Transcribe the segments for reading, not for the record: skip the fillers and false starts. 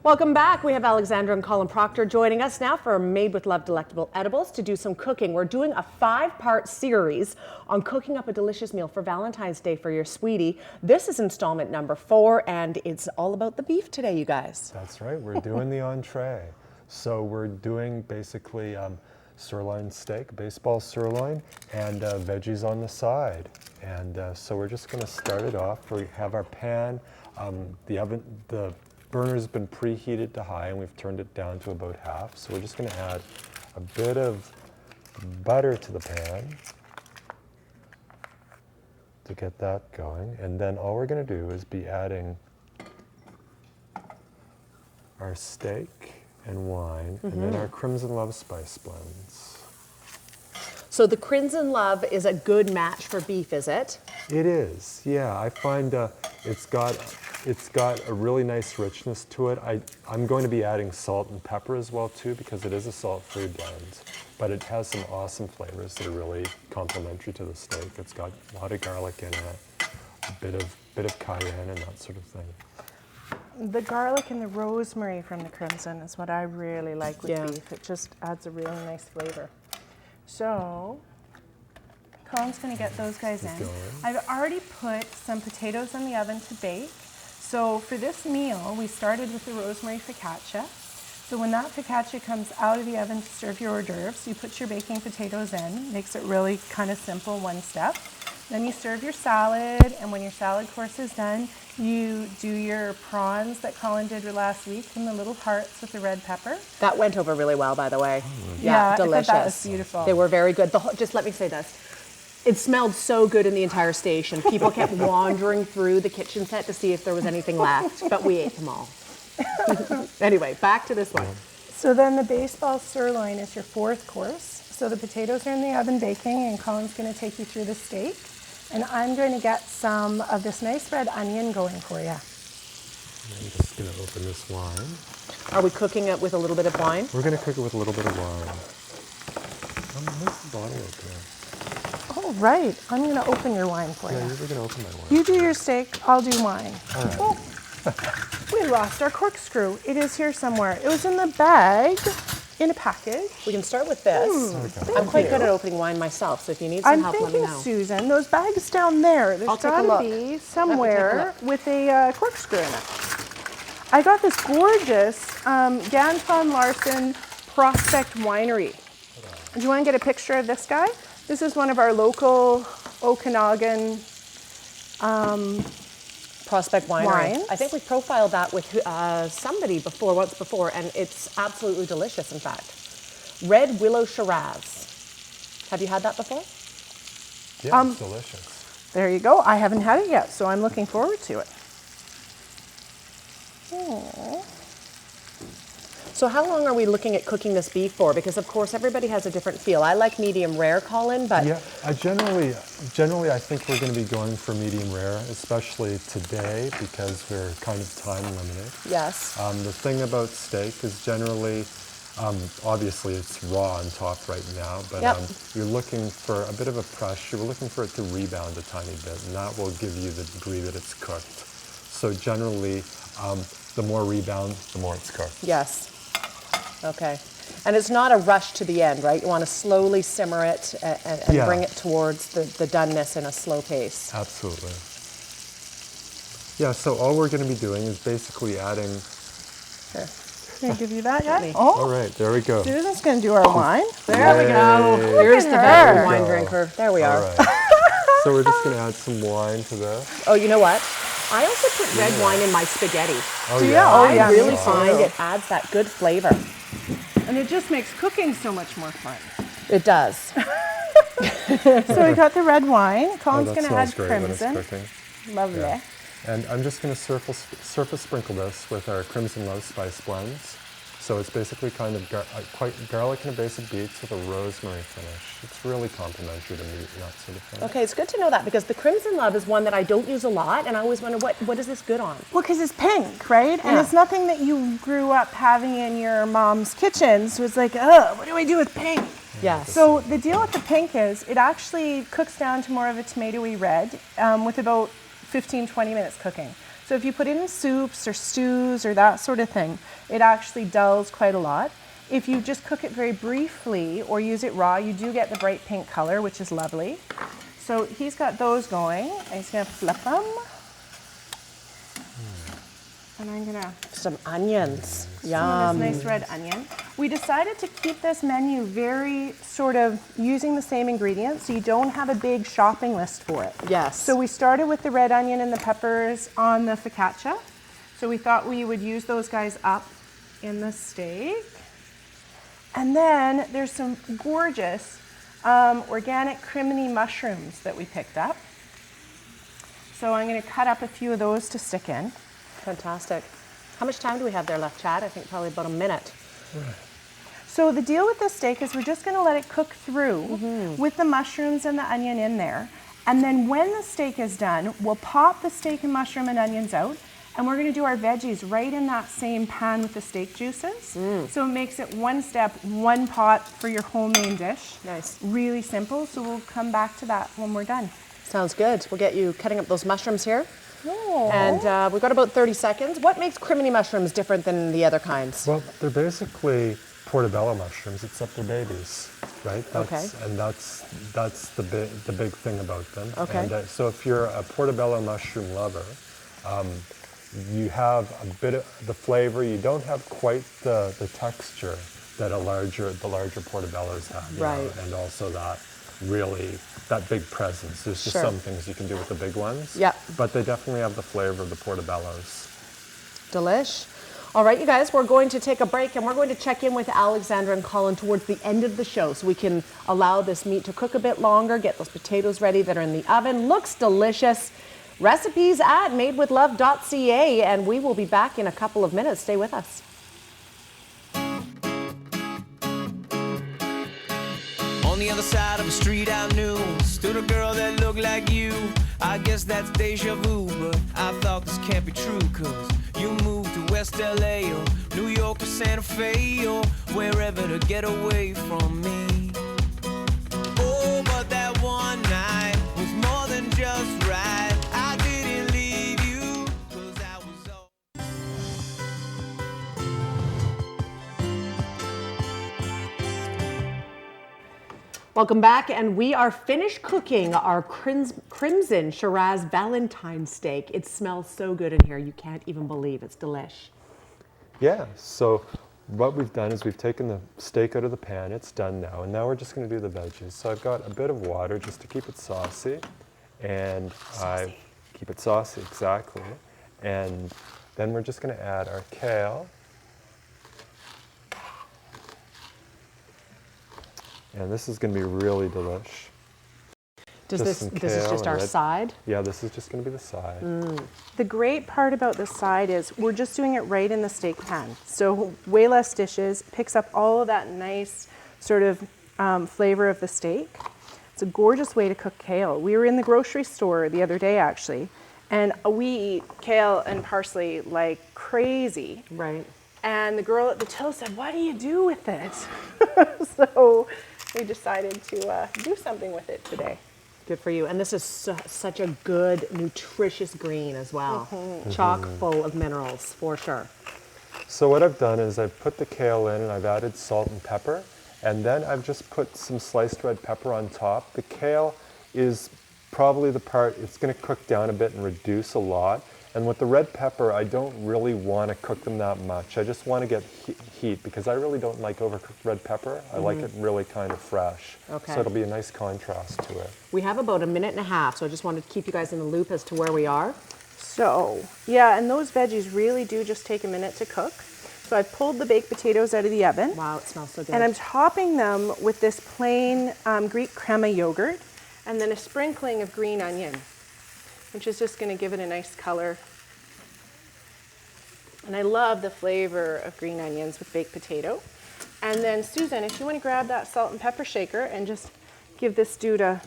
Welcome back. We have Alexandra and Colin Proctor joining us now for Made with Love Delectable Edibles to do some cooking. We're doing a 5-part series on cooking up a delicious meal for Valentine's Day for your sweetie. This is installment number 4, and it's all about the beef today, you guys. That's right. We're doing the entree. So we're doing basically sirloin steak, baseball sirloin, and veggies on the side. And so we're just going to start it off. We have our pan. The burner's been preheated to high, and we've turned it down to about half. So we're just going to add a bit of butter to the pan to get that going. And then all we're going to do is be adding our steak and wine, and then our Crimson Love spice blends. So the Crimson Love is a good match for beef, is it? It is, yeah. I find it's got a really nice richness to it. I'm going to be adding salt and pepper as well too, because it is a salt-free blend, but it has some awesome flavors that are really complementary to the steak. It's got a lot of garlic in it, a bit of cayenne and that sort of thing. The garlic and the rosemary from the Crimson is what I really like with beef. It just adds a really nice flavor. So, Colin's going to get those guys in. I've already put some potatoes in the oven to bake. So for this meal, we started with the rosemary focaccia. So when that focaccia comes out of the oven to serve your hors d'oeuvres, you put your baking potatoes in. Makes it really kind of simple, one step. Then you serve your salad, and when your salad course is done, you do your prawns that Colin did last week in the little hearts with the red pepper. That went over really well, by the way. Yeah, delicious. I thought that was beautiful. They were very good. Just let me say this. It smelled so good in the entire station. People kept wandering through the kitchen set to see if there was anything left, but we ate them all. Anyway, back to this one. So then the baseball sirloin is your 4th course. So the potatoes are in the oven baking, and Colin's going to take you through the steak. And I'm going to get some of this nice red onion going for you. I'm just going to open this wine. Are we cooking it with a little bit of wine? We're going to cook it with a little bit of wine. Where's the bottle opener? Oh, right. I'm going to open your wine for you. Yeah, you're going to open my wine. You do your steak, I'll do wine. All right. Oh, we lost our corkscrew. It is here somewhere. It was in the bag, in a package. We can start with this. Okay. I'm quite good at opening wine myself, so if you need some help, let me know. I'm thinking, Susan, those bags down there, there's got to be somewhere with a corkscrew in it. I got this gorgeous Ganton Larson Prospect Winery. Do you want to get a picture of this guy? This is one of our local Okanagan Prospect Winery. wines. I think we profiled that with somebody once before, and it's absolutely delicious, in fact. Red Willow Shiraz. Have you had that before? Yeah, it's delicious. There you go. I haven't had it yet, so I'm looking forward to it. Oh. So how long are we looking at cooking this beef for? Because of course everybody has a different feel. I like medium rare, Colin, but Yeah, generally I think we're going to be going for medium rare, especially today because we're kind of time limited. yes. The thing about steak is generally, obviously it's raw on top right now, but you're looking for a bit of a pressure. You're looking for it to rebound a tiny bit, and that will give you the degree that it's cooked. So generally, the more rebound, the more it's cooked. Yes. Okay. And it's not a rush to the end, right? You want to slowly simmer it and bring it towards the doneness in a slow pace. Absolutely. Yeah, so all we're going to be doing is basically adding... Here. Can I give you that yet? All right, there we go. Susan's going to do our wine. There we go. Here's the veteran wine drinker. There we are. All right. So we're just going to add some wine to this. Oh, you know what? I also put red wine in my spaghetti. Oh, Do you? yeah. Oh, I yeah, really me find too. it adds that good flavor. And it just makes cooking so much more fun. It does. So we got the red wine. Colin's that going to add smells great when it's crimson. cooking. Lovely. Yeah. And I'm just going to surface sprinkle this with our Crimson Love spice blends. So it's basically kind of quite garlic and a base of beets with a rosemary finish. It's really complementary to meat and that sort of thing. Okay, it's good to know that because the Crimson Love is one that I don't use a lot, and I always wonder what is this good on? Well, because it's pink, right? And Yeah. it's nothing that you grew up having in your mom's kitchen. So it's like, oh, what do I do with pink? Yes. So the deal with the pink is it actually cooks down to more of a tomatoey red with about 15, 20 minutes cooking. So if you put it in soups or stews or that sort of thing, it actually dulls quite a lot. If you just cook it very briefly or use it raw, you do get the bright pink color, which is lovely. So he's got those going. I'm just gonna flip them. And I'm gonna Some onions. see Yum. this nice red onion. We decided to keep this menu very sort of using the same ingredients, so you don't have a big shopping list for it. Yes. So we started with the red onion and the peppers on the focaccia. So we thought we would use those guys up in the steak. And then there's some gorgeous organic crimini mushrooms that we picked up. So I'm going to cut up a few of those to stick in. Fantastic. How much time do we have there left, Chad? I think probably about a minute. So the deal with this steak is we're just going to let it cook through with the mushrooms and the onion in there. And then when the steak is done, we'll pop the steak and mushroom and onions out, and we're going to do our veggies right in that same pan with the steak juices. So it makes it one step, one pot for your whole main dish. Nice. Really simple, so we'll come back to that when we're done. Sounds good. We'll get you cutting up those mushrooms here. Oh. And we've got about 30 seconds. What makes crimini mushrooms different than the other kinds? Well, they're basically portobello mushrooms, except they're babies, right? Okay. And that's the big thing about them. Okay. And so if you're a portobello mushroom lover, you have a bit of the flavor. You don't have quite the texture that the larger portobellos have. you know, Right. and also that big presence. There's just Sure. some things you can do with the big ones. Yep. But they definitely have the flavor of the portobellos. Delish. All right, you guys, we're going to take a break and we're going to check in with Alexandra and Colin towards the end of the show so we can allow this meat to cook a bit longer, get those potatoes ready that are in the oven. Looks delicious. Recipes at madewithlove.ca, and we will be back in a couple of minutes. Stay with us. On the other side of the street I knew stood a girl that looked like you. I guess that's deja vu, but I thought this can't be true, cause you moved to West LA or New York or Santa Fe or wherever to get away from me. Oh, but that one night was more than just right. I didn't leave you, cause I was all Welcome back, and we are finished cooking our crimson Shiraz Valentine steak. It smells so good in here, you can't even believe it's delish. Yeah, so what we've done is we've taken the steak out of the pan. It's done now, and now we're just going to do the veggies. So I've got a bit of water just to keep it saucy, and I keep it saucy, exactly. And then we're just going to add our kale. And this is going to be really delish. This Just is some just kale our and side? Yeah, this is just going to be the side. The great part about the side is we're just doing it right in the steak pan. So way less dishes, picks up all of that nice sort of flavor of the steak. It's a gorgeous way to cook kale. We were in the grocery store the other day actually, and we eat kale and parsley like crazy. Right. And the girl at the till said, "What do you do with it?" So we decided to do something with it today. Good for you. And this is such a good, nutritious green as well. Chock full of minerals, for sure. So what I've done is I've put the kale in and I've added salt and pepper, and then I've just put some sliced red pepper on top. The kale is probably the part, it's going to cook down a bit and reduce a lot. And with the red pepper, I don't really want to cook them that much. I just want to get heat because I really don't like overcooked red pepper. I like it really kind of fresh. Okay. So it'll be a nice contrast to it. We have about a minute and a half, so I just wanted to keep you guys in the loop as to where we are. So, yeah, and those veggies really do just take a minute to cook. So I've pulled the baked potatoes out of the oven. Wow, it smells so good. And I'm topping them with this plain Greek crema yogurt and then a sprinkling of green onion, which is just going to give it a nice color. And I love the flavor of green onions with baked potato. And then Susan, if you want to grab that salt and pepper shaker and just give this dude a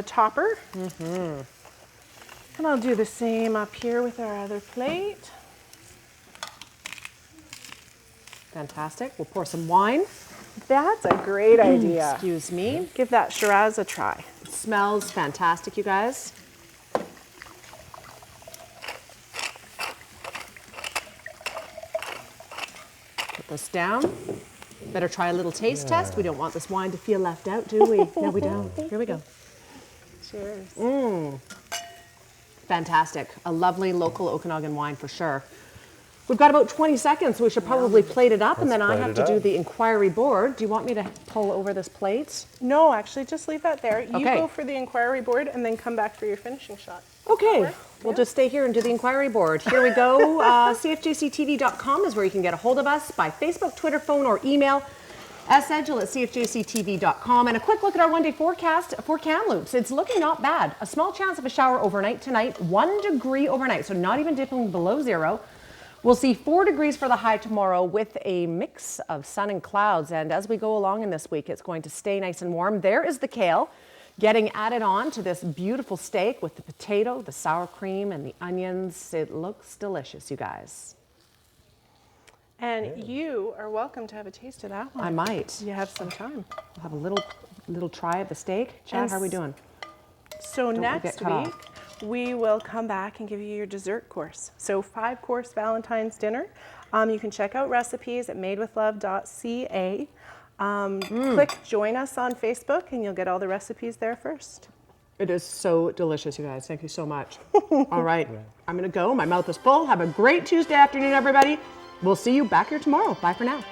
topper. And I'll do the same up here with our other plate. Fantastic. We'll pour some wine. That's a great idea. Excuse me. Give that Shiraz a try. It smells fantastic, you guys. Put this down. Better try a little taste test. We don't want this wine to feel left out, do we? No, we don't. Here we go. Cheers. Fantastic. A lovely local Okanagan wine for sure. We've got about 20 seconds, so we should probably plate it up, and then I plate have it to do up. the inquiry board. Do you want me to pull over this plate? No, actually, just leave that there. You Okay. go for the inquiry board and then come back for your finishing shot. Okay, we'll just stay here and do the inquiry board. Here we go. CFJCTV.com is where you can get a hold of us by Facebook, Twitter, phone, or email. sedgel@cfjctv.com. And a quick look at our one-day forecast for Kamloops. It's looking not bad. A small chance of a shower overnight tonight, 1 degree overnight, so not even dipping below zero. We'll see 4 degrees for the high tomorrow with a mix of sun and clouds. And as we go along in this week, it's going to stay nice and warm. There is the kale getting added on to this beautiful steak with the potato, the sour cream, and the onions. It looks delicious, you guys. And you are welcome to have a taste of that one. I might. You have some time. We'll have a little try of the steak. Chad, And how are we doing? So get next cut week, we will come back and give you your dessert course. So 5-course Valentine's dinner. You can check out recipes at madewithlove.ca. Click join us on Facebook and you'll get all the recipes there first. It is so delicious, you guys. Thank you so much. All right, I'm going to go. My mouth is full. Have a great Tuesday afternoon, everybody. We'll see you back here tomorrow. Bye for now.